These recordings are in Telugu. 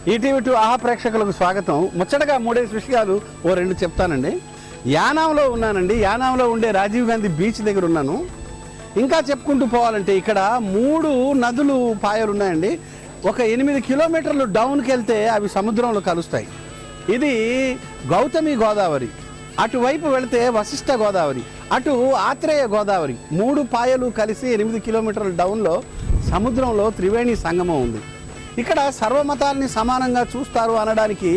ఈటీవీ2 ఆహా ప్రేక్షకులకు స్వాగతం. ముచ్చటగా 3 విషయాలు ఓ 2 చెప్తానండి. యానాంలో ఉన్నానండి. యానాంలో ఉండే రాజీవ్ గాంధీ బీచ్ దగ్గర ఉన్నాను. ఇంకా చెప్పుకుంటూ పోవాలంటే ఇక్కడ 3 నదులు పాయలు ఉన్నాయండి. ఒక 8 కిలోమీటర్లు డౌన్కి వెళ్తే అవి సముద్రంలో కలుస్తాయి. ఇది గౌతమి గోదావరి, అటువైపు వెళితే వశిష్ఠ గోదావరి, అటు ఆత్రేయ గోదావరి. 3 పాయలు కలిసి 8 కిలోమీటర్ల డౌన్లో సముద్రంలో త్రివేణి సంగమం ఉంది. ఇక్కడ సర్వమతాలని సమానంగా చూస్తారు అనడానికి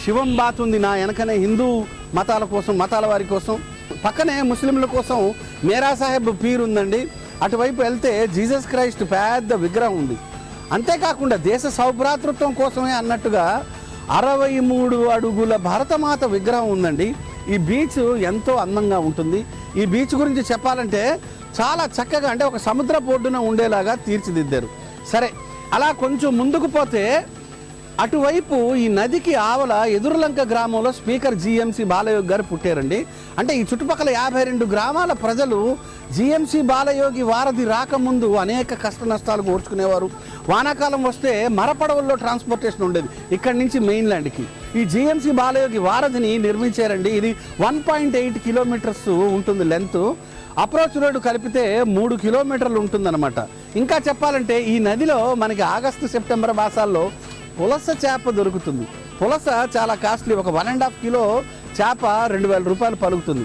శివం బాత్ ఉంది నా వెనకనే. హిందూ మతాల కోసం, మతాల వారి కోసం, పక్కనే ముస్లింల కోసం మేరా సాహెబ్ పీర్ ఉందండి. అటువైపు వెళ్తే జీసస్ క్రైస్ట్ పెద్ద విగ్రహం ఉంది. అంతేకాకుండా దేశ సౌభ్రాతృత్వం కోసమే అన్నట్టుగా 63 అడుగుల భారతమాత విగ్రహం ఉందండి. ఈ బీచ్ ఎంతో అందంగా ఉంటుంది. ఈ బీచ్ గురించి చెప్పాలంటే చాలా చక్కగా, అంటే ఒక సముద్ర బొడ్డున ఉండేలాగా తీర్చిదిద్దారు. సరే, అలా కొంచెం ముందుకు పోతే అటువైపు ఈ నదికి ఆవల ఎదురులంక గ్రామంలో స్పీకర్ జిఎంసి బాలయోగి గారు పుట్టారండి. అంటే ఈ చుట్టుపక్కల 52 గ్రామాల ప్రజలు జిఎంసి బాలయోగి వారధి రాకముందు అనేక కష్ట నష్టాలు ఓర్చుకునేవారు. వానాకాలం వస్తే మరపడవల్లో ట్రాన్స్పోర్టేషన్ ఉండేది ఇక్కడి నుంచి మెయిన్లాండ్కి. ఈ జిఎంసి బాలయోగి వారధిని నిర్మించారండి. ఇది 1.8 కిలోమీటర్స్ ఉంటుంది లెంత్. అప్రోచ్ రోడ్డు కలిపితే 3 కిలోమీటర్లు ఉంటుందన్నమాట. ఇంకా చెప్పాలంటే ఈ నదిలో మనకి ఆగస్టు సెప్టెంబర్ మాసాల్లో పులస చేప దొరుకుతుంది. పులస చాలా కాస్ట్లీ. ఒక 1.5 కిలో చేప 2000 రూపాయలు పలుకుతుంది.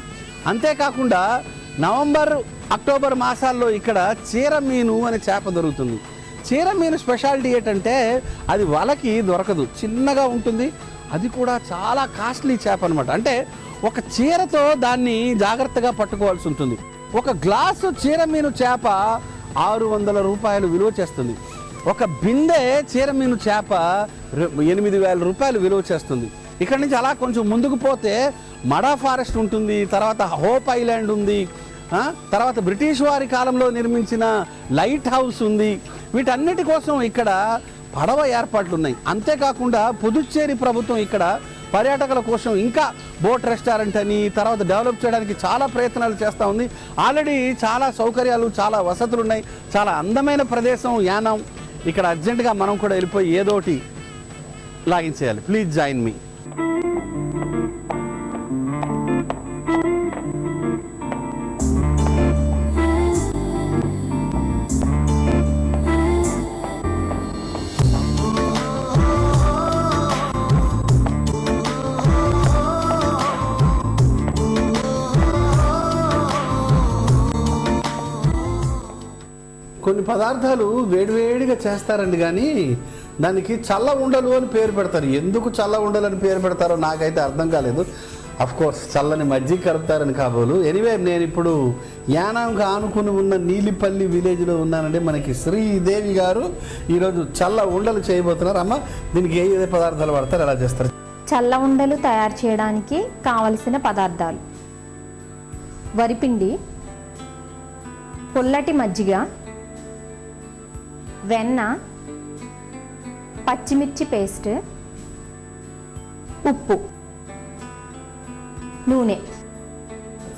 అంతేకాకుండా నవంబర్ అక్టోబర్ మాసాల్లో ఇక్కడ చీర మీను అనే చేప దొరుకుతుంది. చీర మీను స్పెషాలిటీ ఏంటంటే అది వలకి దొరకదు, చిన్నగా ఉంటుంది. అది కూడా చాలా కాస్ట్లీ చేప అనమాట. అంటే ఒక చీరతో దాన్ని జాగ్రత్తగా పట్టుకోవాల్సి ఉంటుంది. ఒక గ్లాసు చీర మీను చేప 600 రూపాయలు విలువ చేస్తుంది. ఒక బిందె చీర మీను చేప 8000 రూపాయలు విలువ చేస్తుంది. ఇక్కడ నుంచి అలా కొంచెం ముందుకు పోతే మడా ఫారెస్ట్ ఉంటుంది, తర్వాత హోప్ ఐలాండ్ ఉంది, తర్వాత బ్రిటిష్ వారి కాలంలో నిర్మించిన లైట్ హౌస్ ఉంది. వీటన్నిటి కోసం ఇక్కడ పడవ ఏర్పాట్లు ఉన్నాయి. అంతేకాకుండా పుదుచ్చేరి ప్రభుత్వం ఇక్కడ పర్యాటకుల కోసం ఇంకా బోట్ రెస్టారెంట్ అని తర్వాత డెవలప్ చేయడానికి చాలా ప్రయత్నాలు చేస్తూ ఉంది. ఆల్రెడీ చాలా సౌకర్యాలు, చాలా వసతులు ఉన్నాయి. చాలా అందమైన ప్రదేశం యానాం. ఇక్కడ అర్జెంటుగా మనం కూడా వెళ్ళిపోయి ఏదోటి లాగించేయాలి. Please join me. కొన్ని పదార్థాలు వేడివేడిగా చేస్తారండి, కానీ దానికి చల్ల ఉండలు అని పేరు పెడతారు. ఎందుకు చల్ల ఉండలు అని పేరు పెడతారో నాకైతే అర్థం కాలేదు. కోర్స్ చల్లని మజ్జిగ కలుపుతారని కాబోలు. ఎనీవే, నేను ఇప్పుడు యానాంకు ఆనుకుని ఉన్న నీలిపల్లి విలేజ్లో ఉన్నానండి. మనకి శ్రీదేవి గారు ఈరోజు చల్ల ఉండలు చేయబోతున్నారు. అమ్మ, దీనికి ఏ పదార్థాలు వాడతారు, ఎలా చేస్తారు? చల్ల ఉండలు తయారు చేయడానికి కావలసిన పదార్థాలు: వరిపిండి, పుల్లటి మజ్జిగ, వెన్న, పచ్చిమిర్చి పేస్ట్, ఉప్పు, నూనె.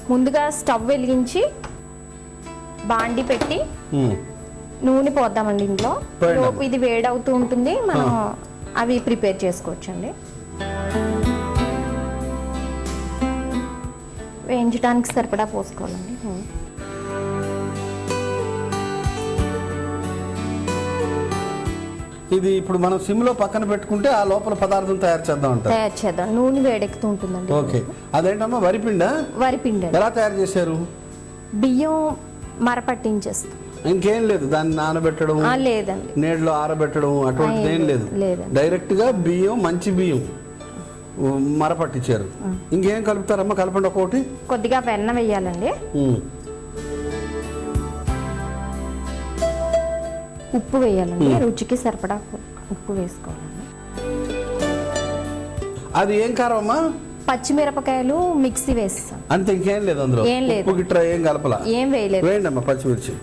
ముందుగా స్టవ్ వెలిగించి బాండి పెట్టి నూనె పోద్దామండి. ఇంట్లో లోపు ఇది వేడవుతూ ఉంటుంది, మనం అవి ప్రిపేర్ చేసుకోవచ్చండి. వేయించడానికి సరిపడా పోసుకోవాలండి. ఇది ఇప్పుడు మనం సిమ్లో పక్కన పెట్టుకుంటే ఆ లోపల పదార్థం తయారు చేద్దాం. నూనె వేడెక్కుతూ ఉంటుందండి. ఓకే, అదేంటమ్మా? వరిపిండా? వరిపిండి. ఎలా తయారు చేశారు? బియ్యం మరపట్టించేస్తాం. ఇంకేం లేదు, దాన్ని నానబెట్టడం లేదండి, నీళ్ళలో ఆరబెట్టడం అటువంటిది ఏం లేదు. డైరెక్ట్ గా బియ్యం, మంచి బియ్యం మరపట్టించారు. ఇంకేం కలుపుతారమ్మా? కలపండి. ఒకటి కొద్దిగా వెన్న వేయాలండి. ఉప్పు వేయాలండి, రుచికి సరిపడా ఉప్పు వేసుకోవాలండి. అది ఏం కారం అమ్మా? పచ్చిమిరపకాయలు మిక్సీ వేస్తాం అంతే, ఇంకేం లేదు అందులో. ఏం లేదు, ఉప్పు గిట్రా ఏం కలపలా? ఏం వేయలేదు. వేయండి అమ్మా.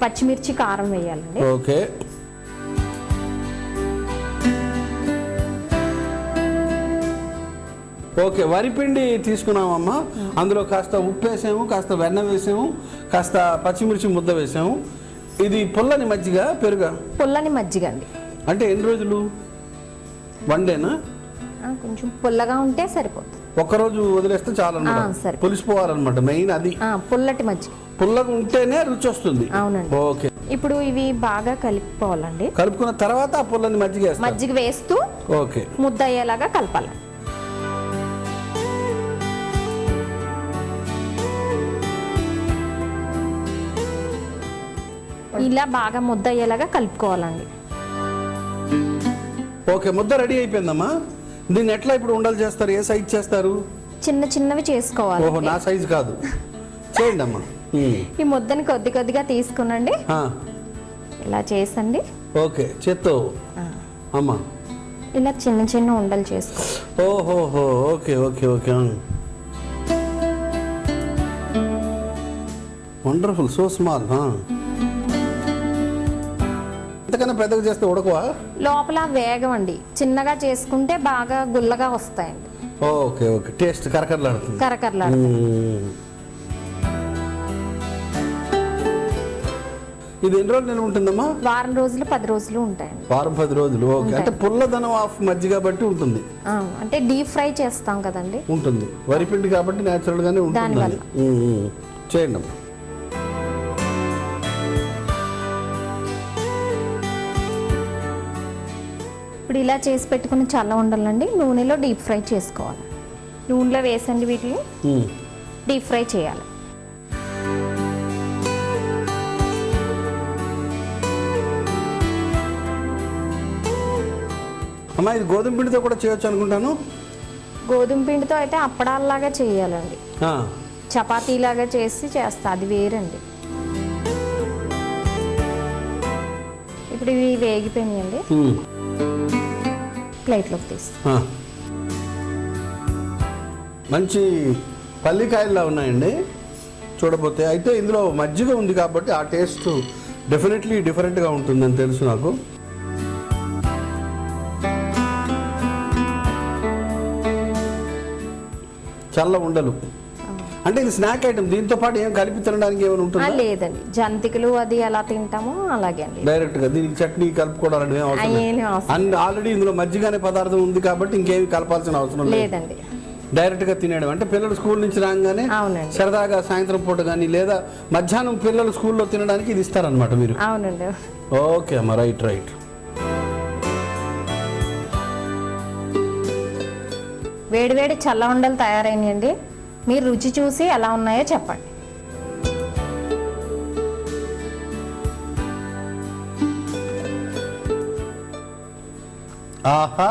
పచ్చిమిర్చి కారం వేయాలండి. ఓకే. ఓకే, వరిపిండి తీసుకున్నామమ్మా. అందులో కాస్త ఉప్పు వేసాము, కాస్త వెన్న వేసాము, కాస్త పచ్చిమిర్చి ముద్ద వేసాము. ఇది పుల్లని మజ్జిగ, పెరుగా? పుల్లని మజ్జిగ అండి. అంటే ఎన్ని రోజులు? వన్ డేనా? కొంచెం పుల్లగా ఉంటే సరిపోతుంది. ఒక్కరోజు వదిలేస్తే చాలు సరే. పులిసిపోవాలన్నమాట మెయిన్ అది. పుల్లటి మజ్జిగ. పుల్లగా ఉంటేనే రుచి వస్తుంది. అవునండి. ఓకే. ఇప్పుడు ఇవి బాగా కలుపుకోవాలండి. కలుపుకున్న తర్వాత ఆ పుల్లని మజ్జిగ వేస్తూ ఓకే ముద్ద అయ్యేలాగా కలపాలి. ఇలా బాగా ముద్ద అయ్యేలాగా కలుపుకోవాలండి. ఓకే, ముద్ద రెడీ అయిపోయిందమ్మా. దీన్ని ఎట్లా ఇప్పుడు ఉండలు చేస్తారు? ఏ సైజ్ చేస్తారు? చిన్న చిన్నవి చేసుకోవాలి. ఓహో, నా సైజ్ కాదు. చేయండి అమ్మా. ఈ ముద్దని కొద్ది కొద్దిగా తీసుకునండి. ఇలా చేసండి. ఓకే, చేత్తో అమ్మా ఇలా చిన్న చిన్న ఉండలు చేసుకో. ఓహోహో, okay okay okay. Wonderful, so small. ఇంతకన్నా పెద్దగా చేస్తే ఉడకవా? లోపల వేగమండి. చిన్నగా చేసుకుంటే బాగా గుల్లగా వస్తాయండి. ఓకే ఓకే, టేస్ట్ కరకరలాడుతుంది. ఇది ఎన్ని రోజులు నిల్వ ఉంటుందమ్మా? వారం రోజులు 10 రోజులు ఉంటాయండి. వారం 10 రోజులు. ఓకే, అంటే పుల్లదనం ఆఫ్ మజ్జిగ బట్టి ఉంటుంది. అంటే డీప్ ఫ్రై చేస్తాం కదండి. ఉంటుంది, వరిపిండి కాబట్టి న్యాచురల్ గానే ఉంటుంది. చేయండి అమ్మా. ఇప్పుడు ఇలా చేసి పెట్టుకుని చల్ల ఉండాలండి. నూనెలో డీప్ ఫ్రై చేసుకోవాలి. నూనెలో వేసండి వీటిని డీప్ ఫ్రై చేయాలి. అమ్మా, ఇది గోధుమ పిండితో కూడా చేయొచ్చు అనుకుంటాను. గోధుమ పిండితో అయితే అప్పడాల్లాగా చేయాలండి. చపాతీలాగా చేస్తా, అది వేరండి. ఇప్పుడు ఇవి వేగిపోయినాయండి. ప్లేట్లోకి తీసి మంచి పల్లికాయల్లా ఉన్నాయండి చూడబోతే. అయితే ఇందులో మజ్జిగ ఉంది కాబట్టి ఆ టేస్ట్ డెఫినెట్లీ డిఫరెంట్గా ఉంటుందని తెలుసు నాకు. చల్ల ఉండలు అంటే ఇది స్నాక్ ఐటమ్. దీంతో పాటు ఏం కలిపి తినడానికి ఏమైనా ఉంటుందా? లేదండి, జంతికలు అది ఎలా తింటామో అలాగే అండి. డైరెక్ట్ గా దీనికి చట్నీ కలుపుకోవడానికి ఆల్రెడీ ఇందులో మజ్జిగ అనే పదార్థం ఉంది కాబట్టి ఇంకేమి కలపాల్సిన అవసరం లేదండి. డైరెక్ట్ గా తినేయడం. అంటే పిల్లలు స్కూల్ నుంచి రాగానే సరదాగా సాయంత్రం పూట కానీ లేదా మధ్యాహ్నం పిల్లలు స్కూల్లో తినడానికి ఇది ఇస్తారనమాట మీరు. అవునండి. ఓకే అమ్మా, రైట్ రైట్. వేడివేడి చల్ల ఉండలు తయారైనాయండి. మీరు రుచి చూసి ఎలా ఉన్నాయో చెప్పండి. ఆహా,